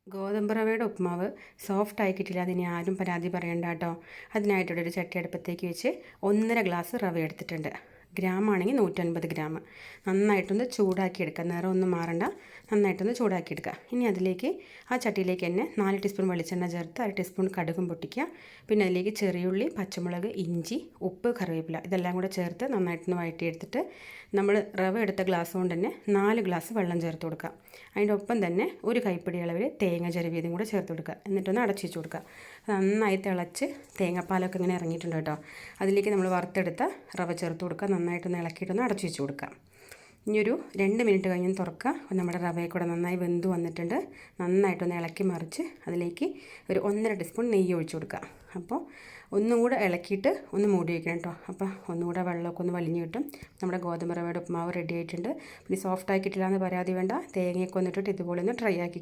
ഗോതമ്പ് റവയുടെ ഉപ്മാവ് സോഫ്റ്റായി കിട്ടില്ല, അതിനി ആരും പരാതി പറയണ്ട കേട്ടോ. അതിനായിട്ടൊരു ചട്ടി അടുപ്പത്തേക്ക് വെച്ച് 1.5 ഗ്ലാസ് റവ എടുത്തിട്ടുണ്ട്. ഗ്രാമാണെങ്കിൽ 150 ഗ്രാം. നന്നായിട്ടൊന്ന് ചൂടാക്കി എടുക്കുക, നിറമൊന്നും മാറണ്ട, നന്നായിട്ടൊന്ന് ചൂടാക്കി എടുക്കുക. ഇനി അതിലേക്ക് ആ ചട്ടിയിലേക്ക് തന്നെ 4 ടീസ്പൂൺ വെളിച്ചെണ്ണ ചേർത്ത് 1 ടീസ്പൂൺ കടുകും പൊട്ടിക്കുക. പിന്നെ അതിലേക്ക് ചെറിയുള്ളി, പച്ചമുളക്, ഇഞ്ചി, ഉപ്പ്, കറിവേപ്പില ഇതെല്ലാം കൂടെ ചേർത്ത് നന്നായിട്ടൊന്ന് വഴറ്റിയെടുത്തിട്ട് നമ്മൾ റവ എടുത്ത ഗ്ലാസ് കൊണ്ട് തന്നെ 4 ഗ്ലാസ് വെള്ളം ചേർത്ത് കൊടുക്കുക. അതിൻ്റെ ഒപ്പം തന്നെ ഒരു കൈപ്പിടി അളവിൽ തേങ്ങ ചിരവിയതും കൂടെ ചേർത്ത് കൊടുക്കുക. എന്നിട്ടൊന്ന് അടച്ചു വെച്ച് കൊടുക്കുക. നന്നായി തിളച്ച് തേങ്ങാപ്പാലൊക്കെ ഇങ്ങനെ ഇറങ്ങിയിട്ടുണ്ട് കേട്ടോ. അതിലേക്ക് നമ്മൾ വറുത്തെടുത്ത റവ ചേർത്ത് കൊടുക്കുക. നന്നായിട്ടൊന്ന് ഇളക്കിയിട്ടൊന്ന് അടച്ചു വെച്ച് കൊടുക്കുക. ഇനിയൊരു 2 മിനിറ്റ് കഴിഞ്ഞ് തുറക്കുക. നമ്മുടെ റവയെ കൂടെ നന്നായി വെന്ത് വന്നിട്ടുണ്ട്. നന്നായിട്ടൊന്ന് ഇളക്കി മറിച്ച് അതിലേക്ക് ഒരു 1.5 ടീസ്പൂൺ നെയ്യ് ഒഴിച്ച് കൊടുക്കുക. അപ്പോൾ ഒന്നും കൂടെ ഇളക്കിയിട്ട് ഒന്ന് മൂടി വയ്ക്കണം കേട്ടോ. അപ്പോൾ ഒന്നുകൂടെ വെള്ളമൊക്കെ ഒന്ന് വലിഞ്ഞ് കിട്ടും. നമ്മുടെ ഗോതമ്പ് റവയുടെ ഉപ്മാവ് റെഡി ആയിട്ടുണ്ട്. പിന്നെ സോഫ്റ്റ് ആക്കിയിട്ടില്ല എന്ന് പരാതി വേണ്ട. തേങ്ങയൊക്കെ വന്നിട്ടിട്ട് ഇതുപോലെ ഒന്ന് ട്രൈ ആക്കി